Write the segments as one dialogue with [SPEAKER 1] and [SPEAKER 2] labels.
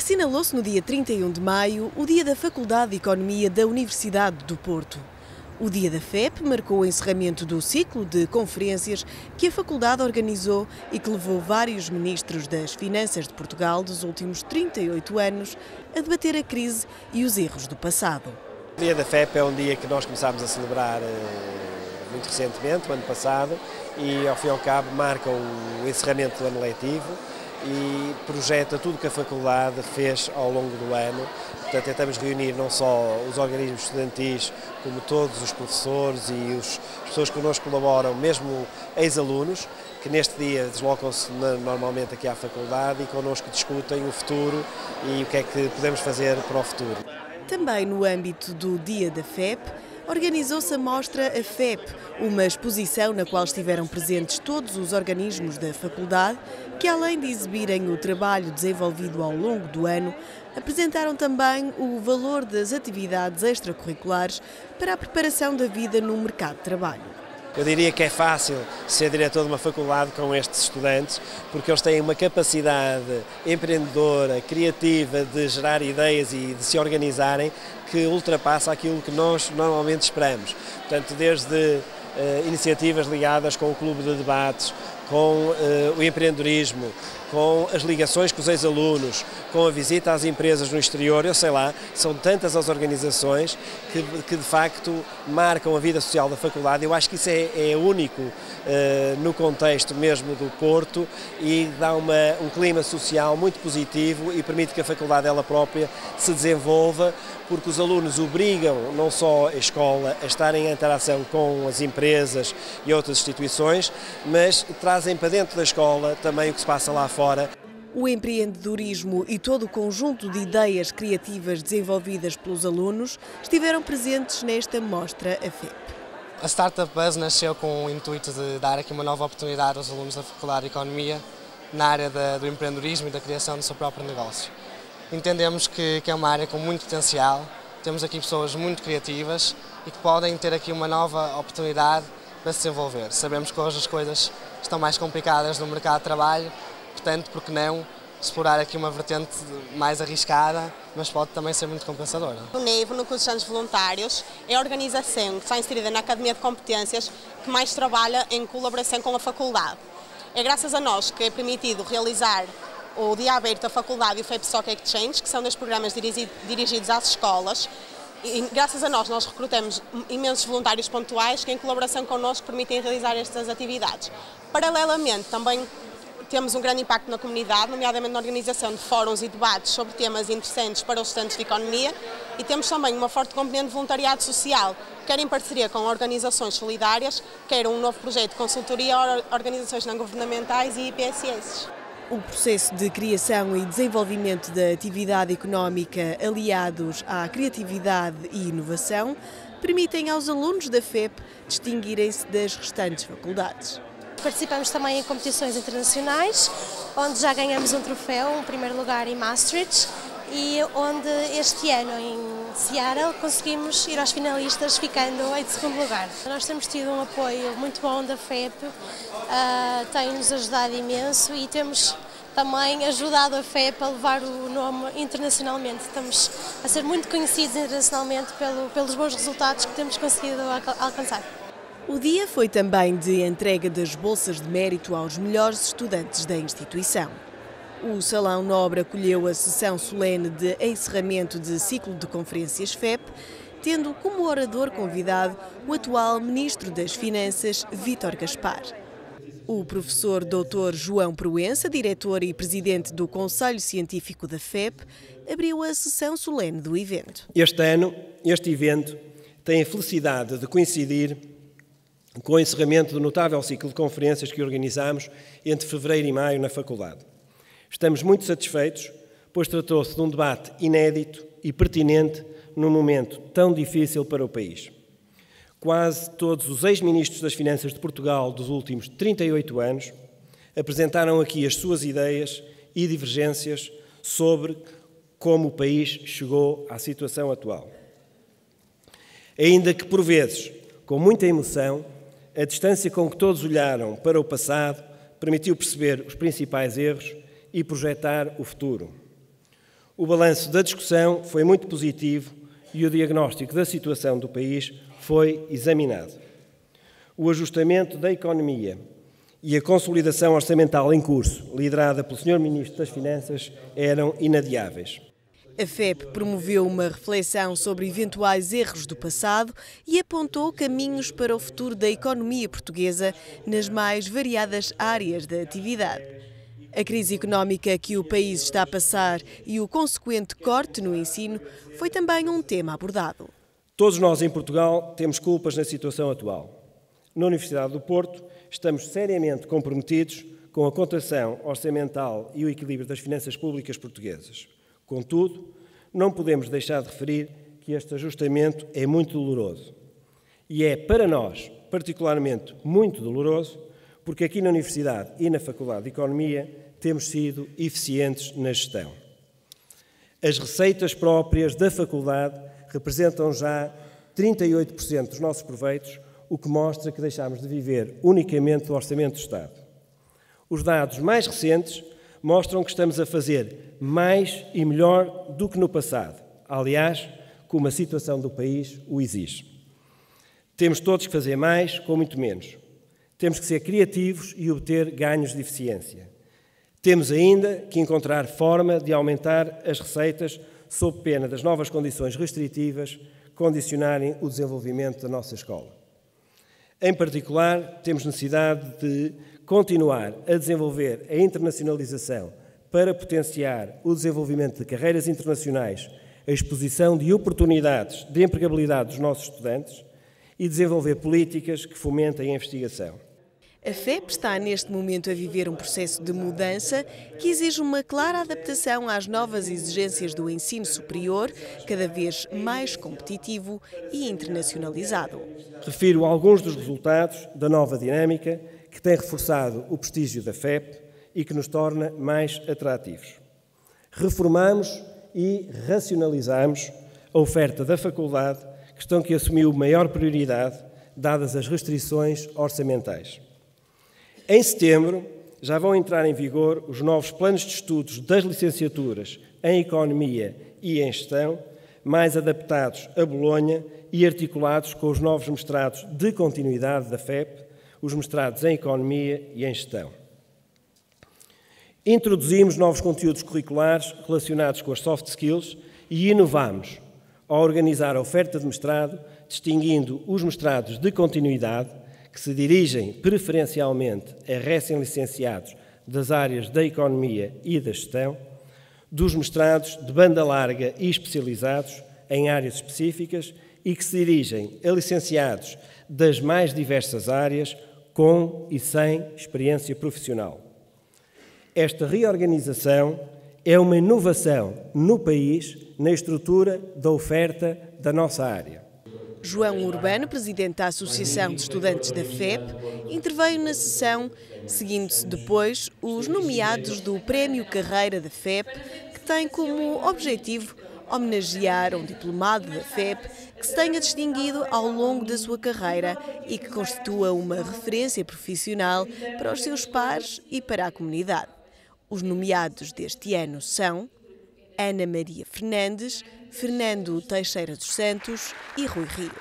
[SPEAKER 1] Assinalou-se no dia 31 de maio o Dia da Faculdade de Economia da Universidade do Porto. O Dia da FEP marcou o encerramento do ciclo de conferências que a faculdade organizou e que levou vários ministros das Finanças de Portugal dos últimos 38 anos a debater a crise e os erros do passado.
[SPEAKER 2] O Dia da FEP é um dia que nós começámos a celebrar muito recentemente, o ano passado, e ao fim e ao cabo marca o encerramento do ano letivo e projeta tudo o que a faculdade fez ao longo do ano. Portanto, tentamos reunir não só os organismos estudantis, como todos os professores e as pessoas que connosco colaboram, mesmo ex-alunos, que neste dia deslocam-se normalmente aqui à faculdade e connosco discutem o futuro e o que é que podemos fazer para o futuro.
[SPEAKER 1] Também no âmbito do Dia da FEP, organizou-se a mostra A FEP, uma exposição na qual estiveram presentes todos os organismos da faculdade, que além de exibirem o trabalho desenvolvido ao longo do ano, apresentaram também o valor das atividades extracurriculares para a preparação da vida no mercado de trabalho.
[SPEAKER 2] Eu diria que é fácil ser diretor de uma faculdade com estes estudantes, porque eles têm uma capacidade empreendedora, criativa, de gerar ideias e de se organizarem, que ultrapassa aquilo que nós normalmente esperamos. Portanto, desde iniciativas ligadas com o clube de debates, com o empreendedorismo, com as ligações com os ex-alunos, com a visita às empresas no exterior, eu sei lá, são tantas as organizações que de facto marcam a vida social da faculdade. Eu acho que isso é único no contexto mesmo do Porto e dá um clima social muito positivo e permite que a faculdade ela própria se desenvolva, porque os alunos obrigam não só a escola a estarem em interação com as empresas e outras instituições, mas trazem para dentro da escola também o que se passa lá fora.
[SPEAKER 1] O empreendedorismo e todo o conjunto de ideias criativas desenvolvidas pelos alunos estiveram presentes nesta mostra A FEP.
[SPEAKER 3] A Startup Buzz nasceu com o intuito de dar aqui uma nova oportunidade aos alunos da Faculdade de Economia na área do empreendedorismo e da criação do seu próprio negócio. Entendemos que é uma área com muito potencial, temos aqui pessoas muito criativas e que podem ter aqui uma nova oportunidade para se desenvolver. Sabemos que hoje as coisas estão mais complicadas no mercado de trabalho, portanto, por que não explorar aqui uma vertente mais arriscada, mas pode também ser muito compensadora.
[SPEAKER 4] O NEIV, no curso de Anos Voluntários, é a organização que está inserida na Academia de Competências que mais trabalha em colaboração com a faculdade. É graças a nós que é permitido realizar o Dia Aberto da Faculdade e o FEP Stock Exchange, que são dois programas dirigidos às escolas. E graças a nós recrutamos imensos voluntários pontuais que, em colaboração connosco, permitem realizar estas atividades. Paralelamente, também temos um grande impacto na comunidade, nomeadamente na organização de fóruns e debates sobre temas interessantes para os estudantes de Economia, e temos também uma forte componente de voluntariado social, quer em parceria com organizações solidárias, quer um novo projeto de consultoria a organizações não governamentais e IPSS.
[SPEAKER 1] O processo de criação e desenvolvimento da atividade económica aliados à criatividade e inovação permitem aos alunos da FEP distinguirem-se das restantes faculdades.
[SPEAKER 5] Participamos também em competições internacionais, onde já ganhamos um troféu, um primeiro lugar em Maastricht, e onde este ano em Seattle conseguimos ir aos finalistas ficando em segundo lugar. Nós temos tido um apoio muito bom da FEP, tem-nos ajudado imenso e temos também ajudado a FEP a levar o nome internacionalmente. Estamos a ser muito conhecidos internacionalmente pelos bons resultados que temos conseguido alcançar.
[SPEAKER 1] O dia foi também de entrega das bolsas de mérito aos melhores estudantes da instituição. O Salão Nobre acolheu a sessão solene de encerramento de ciclo de conferências FEP, tendo como orador convidado o atual Ministro das Finanças, Vítor Gaspar. O professor Dr. João Proença, diretor e presidente do Conselho Científico da FEP, abriu a sessão solene do evento.
[SPEAKER 6] Este ano, este evento tem a felicidade de coincidir com o encerramento do notável ciclo de conferências que organizamos entre fevereiro e maio na faculdade. Estamos muito satisfeitos, pois tratou-se de um debate inédito e pertinente num momento tão difícil para o país. Quase todos os ex-ministros das Finanças de Portugal dos últimos 38 anos apresentaram aqui as suas ideias e divergências sobre como o país chegou à situação atual. Ainda que, por vezes, com muita emoção, a distância com que todos olharam para o passado permitiu perceber os principais erros e projetar o futuro. O balanço da discussão foi muito positivo e o diagnóstico da situação do país foi examinado. O ajustamento da economia e a consolidação orçamental em curso, liderada pelo Sr. Ministro das Finanças, eram inadiáveis.
[SPEAKER 1] A FEP promoveu uma reflexão sobre eventuais erros do passado e apontou caminhos para o futuro da economia portuguesa nas mais variadas áreas da atividade. A crise económica que o país está a passar e o consequente corte no ensino foi também um tema abordado.
[SPEAKER 6] Todos nós em Portugal temos culpas na situação atual. Na Universidade do Porto estamos seriamente comprometidos com a contenção orçamental e o equilíbrio das finanças públicas portuguesas. Contudo, não podemos deixar de referir que este ajustamento é muito doloroso. E é, para nós, particularmente muito doloroso, porque aqui na Universidade e na Faculdade de Economia temos sido eficientes na gestão. As receitas próprias da Faculdade representam já 38% dos nossos proveitos, o que mostra que deixámos de viver unicamente do Orçamento do Estado. Os dados mais recentes mostram que estamos a fazer mais e melhor do que no passado. Aliás, como a situação do país o exige. Temos todos que fazer mais com muito menos. Temos que ser criativos e obter ganhos de eficiência. Temos ainda que encontrar forma de aumentar as receitas sob pena das novas condições restritivas condicionarem o desenvolvimento da nossa escola. Em particular, temos necessidade de continuar a desenvolver a internacionalização para potenciar o desenvolvimento de carreiras internacionais, a exposição de oportunidades de empregabilidade dos nossos estudantes e desenvolver políticas que fomentem a investigação.
[SPEAKER 1] A FEP está neste momento a viver um processo de mudança que exige uma clara adaptação às novas exigências do ensino superior, cada vez mais competitivo e internacionalizado.
[SPEAKER 6] Refiro alguns dos resultados da nova dinâmica que tem reforçado o prestígio da FEP e que nos torna mais atrativos. Reformamos e racionalizamos a oferta da faculdade, questão que assumiu maior prioridade, dadas as restrições orçamentais. Em setembro, já vão entrar em vigor os novos planos de estudos das licenciaturas em Economia e em Gestão, mais adaptados a Bolonha e articulados com os novos mestrados de continuidade da FEP, os mestrados em Economia e em Gestão. Introduzimos novos conteúdos curriculares relacionados com as soft skills e inovamos ao organizar a oferta de mestrado, distinguindo os mestrados de continuidade, que se dirigem preferencialmente a recém-licenciados das áreas da Economia e da Gestão, dos mestrados de banda larga e especializados em áreas específicas e que se dirigem a licenciados das mais diversas áreas, com e sem experiência profissional. Esta reorganização é uma inovação no país na estrutura da oferta da nossa área.
[SPEAKER 1] João Urbano, presidente da Associação de Estudantes da FEP, interveio na sessão, seguindo-se depois os nomeados do Prémio Carreira da FEP, que tem como objetivo homenagear um diplomado da FEP que se tenha distinguido ao longo da sua carreira e que constitua uma referência profissional para os seus pares e para a comunidade. Os nomeados deste ano são Ana Maria Fernandes, Fernando Teixeira dos Santos e Rui Rio.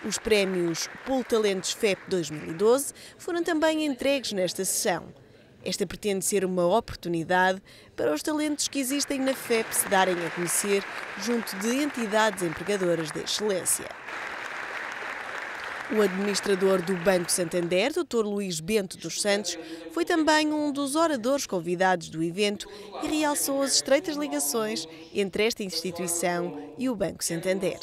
[SPEAKER 1] Os prémios Poltalentos FEP 2012 foram também entregues nesta sessão. Esta pretende ser uma oportunidade para os talentos que existem na FEP se darem a conhecer junto de entidades empregadoras de excelência. O administrador do Banco Santander, Dr. Luís Bento dos Santos, foi também um dos oradores convidados do evento e realçou as estreitas ligações entre esta instituição e o Banco Santander.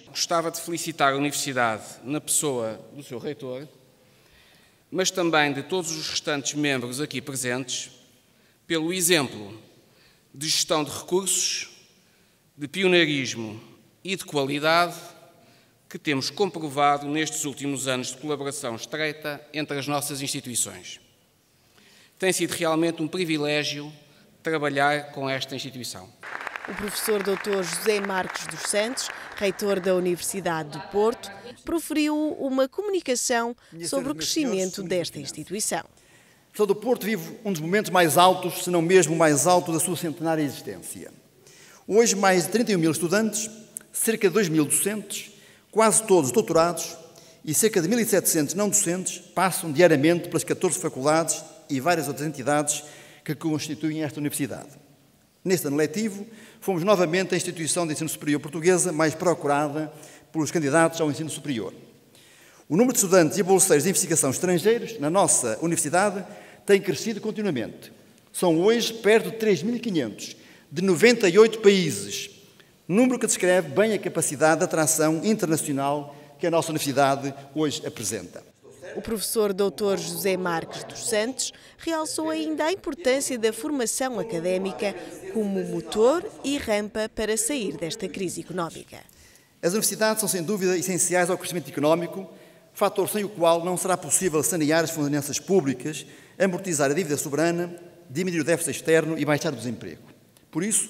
[SPEAKER 7] Gostava de felicitar a Universidade na pessoa do seu reitor, mas também de todos os restantes membros aqui presentes, pelo exemplo de gestão de recursos, de pioneirismo e de qualidade que temos comprovado nestes últimos anos de colaboração estreita entre as nossas instituições. Tem sido realmente um privilégio trabalhar com esta instituição.
[SPEAKER 1] O professor Dr. José Marcos dos Santos, reitor da Universidade do Porto, proferiu uma comunicação sobre o crescimento desta instituição.
[SPEAKER 8] A Universidade do Porto vive um dos momentos mais altos, se não mesmo o mais alto, da sua centenária existência. Hoje, mais de 31 mil estudantes, cerca de 2 mil docentes, quase todos doutorados e cerca de 1.700 não docentes passam diariamente pelas 14 faculdades e várias outras entidades que constituem esta universidade. Neste ano letivo, fomos novamente a instituição de ensino superior portuguesa mais procurada pelos candidatos ao ensino superior. O número de estudantes e bolseiros de investigação estrangeiros na nossa universidade tem crescido continuamente. São hoje perto de 3.500, de 98 países, número que descreve bem a capacidade de atração internacional que a nossa universidade hoje apresenta.
[SPEAKER 1] O professor Dr. José Marques dos Santos realçou ainda a importância da formação académica como motor e rampa para sair desta crise económica.
[SPEAKER 8] As universidades são, sem dúvida, essenciais ao crescimento económico, fator sem o qual não será possível sanear as finanças públicas, amortizar a dívida soberana, diminuir o déficit externo e baixar o desemprego. Por isso,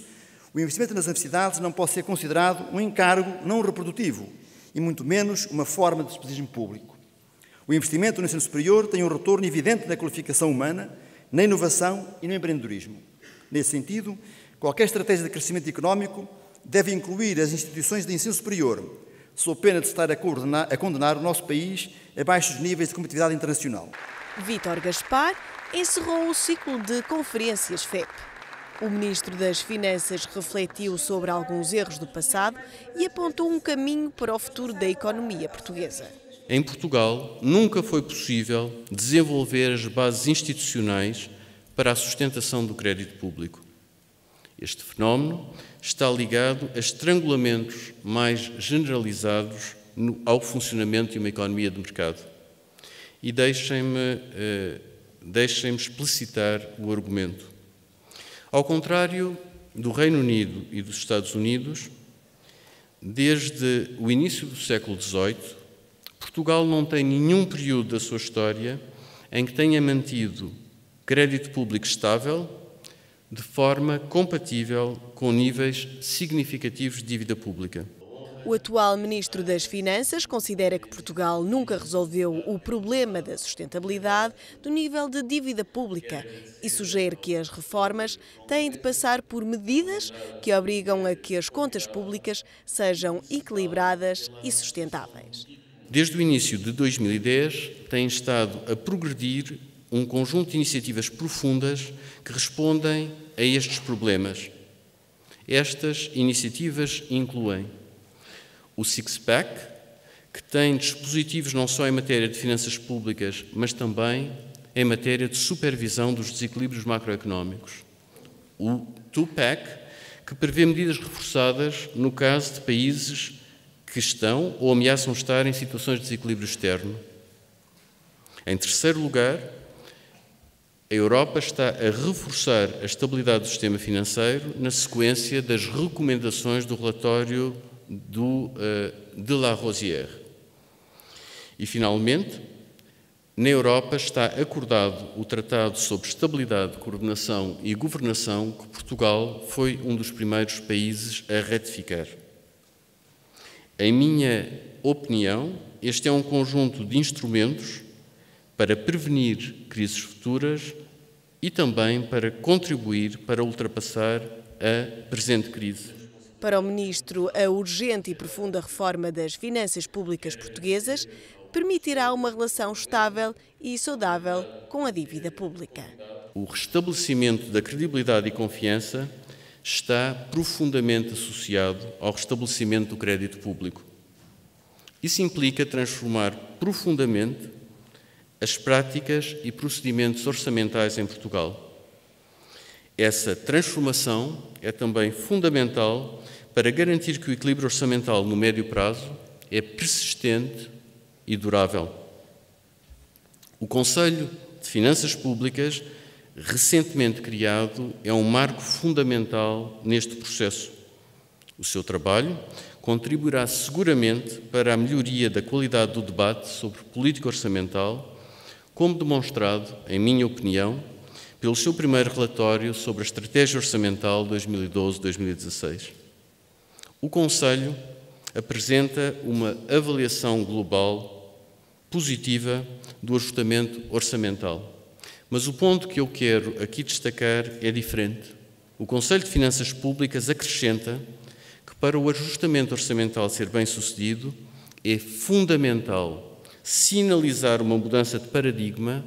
[SPEAKER 8] o investimento nas universidades não pode ser considerado um encargo não reprodutivo e muito menos uma forma de despotismo público. O investimento no ensino superior tem um retorno evidente na qualificação humana, na inovação e no empreendedorismo. Nesse sentido, qualquer estratégia de crescimento económico deve incluir as instituições de ensino superior, sob pena de estar a condenar o nosso país a baixos níveis de competitividade internacional.
[SPEAKER 1] Vítor Gaspar encerrou o ciclo de conferências FEP. O Ministro das Finanças refletiu sobre alguns erros do passado e apontou um caminho para o futuro da economia portuguesa.
[SPEAKER 9] Em Portugal, nunca foi possível desenvolver as bases institucionais para a sustentação do crédito público. Este fenómeno está ligado a estrangulamentos mais generalizados ao funcionamento de uma economia de mercado. E deixem-me explicitar o argumento. Ao contrário do Reino Unido e dos Estados Unidos, desde o início do século XVIII, Portugal não tem nenhum período da sua história em que tenha mantido crédito público estável de forma compatível com níveis significativos de dívida pública.
[SPEAKER 1] O atual Ministro das Finanças considera que Portugal nunca resolveu o problema da sustentabilidade do nível de dívida pública e sugere que as reformas têm de passar por medidas que obrigam a que as contas públicas sejam equilibradas e sustentáveis.
[SPEAKER 9] Desde o início de 2010, tem estado a progredir um conjunto de iniciativas profundas que respondem a estes problemas. Estas iniciativas incluem o Six-Pack, que tem dispositivos não só em matéria de finanças públicas, mas também em matéria de supervisão dos desequilíbrios macroeconómicos. O Two-Pack, que prevê medidas reforçadas no caso de países que estão ou ameaçam estar em situações de desequilíbrio externo. Em terceiro lugar, a Europa está a reforçar a estabilidade do sistema financeiro na sequência das recomendações do relatório de La Rosière. E, finalmente, na Europa está acordado o Tratado sobre Estabilidade, Coordenação e Governação, que Portugal foi um dos primeiros países a ratificar. Em minha opinião, este é um conjunto de instrumentos para prevenir crises futuras e também para contribuir para ultrapassar a presente crise.
[SPEAKER 1] Para o Ministro, a urgente e profunda reforma das finanças públicas portuguesas permitirá uma relação estável e saudável com a dívida pública.
[SPEAKER 9] O restabelecimento da credibilidade e confiança está profundamente associado ao restabelecimento do crédito público. Isso implica transformar profundamente as práticas e procedimentos orçamentais em Portugal. Essa transformação é também fundamental para garantir que o equilíbrio orçamental no médio prazo é persistente e durável. O Conselho de Finanças Públicas, recentemente criado, é um marco fundamental neste processo. O seu trabalho contribuirá seguramente para a melhoria da qualidade do debate sobre política orçamental, como demonstrado, em minha opinião, pelo seu primeiro relatório sobre a Estratégia Orçamental 2012-2016. O Conselho apresenta uma avaliação global positiva do ajustamento orçamental, Mas o ponto que eu quero aqui destacar é diferente. O Conselho de Finanças Públicas acrescenta que para o ajustamento orçamental ser bem-sucedido é fundamental sinalizar uma mudança de paradigma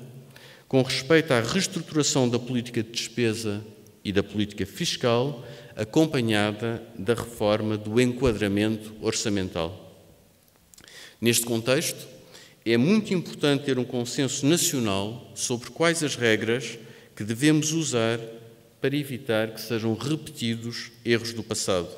[SPEAKER 9] com respeito à reestruturação da política de despesa e da política fiscal, acompanhada da reforma do enquadramento orçamental. Neste contexto, é muito importante ter um consenso nacional sobre quais as regras que devemos usar para evitar que sejam repetidos erros do passado.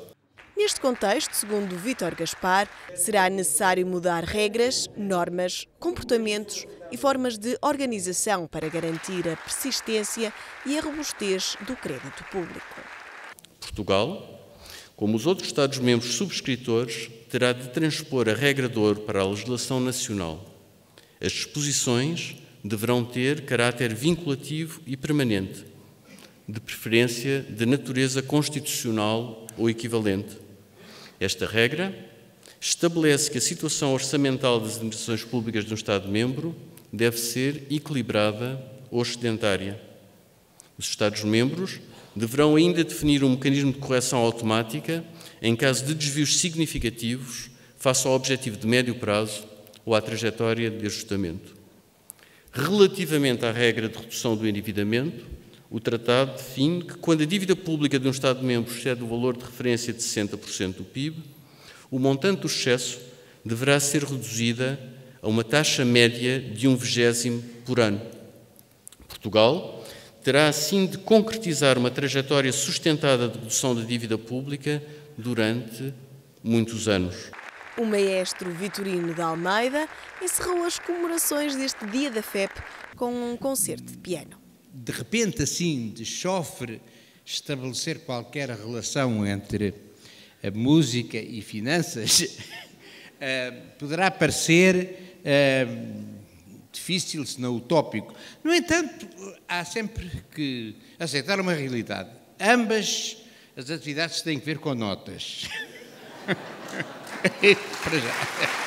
[SPEAKER 1] Neste contexto, segundo Vítor Gaspar, será necessário mudar regras, normas, comportamentos e formas de organização para garantir a persistência e a robustez do crédito público.
[SPEAKER 9] Portugal, como os outros Estados-membros subscritores, terá de transpor a regra de ouro para a legislação nacional. As disposições deverão ter caráter vinculativo e permanente, de preferência de natureza constitucional ou equivalente. Esta regra estabelece que a situação orçamental das administrações públicas de um Estado-membro deve ser equilibrada ou excedentária. Os Estados-membros deverão ainda definir um mecanismo de correção automática em caso de desvios significativos face ao objetivo de médio prazo ou à trajetória de ajustamento. Relativamente à regra de redução do endividamento, o Tratado define que, quando a dívida pública de um Estado-membro excede o valor de referência de 60% do PIB, o montante do excesso deverá ser reduzida a uma taxa média de 1/20 por ano. Portugal terá, assim, de concretizar uma trajetória sustentada de redução da dívida pública durante muitos anos.
[SPEAKER 1] O maestro Vitorino de Almeida encerrou as comemorações deste Dia da FEP com um concerto de piano.
[SPEAKER 10] De repente, assim, de chofre, estabelecer qualquer relação entre a música e finanças poderá parecer difícil, se não utópico. No entanto, há sempre que aceitar uma realidade. Ambas as atividades têm que ver com notas. Para já.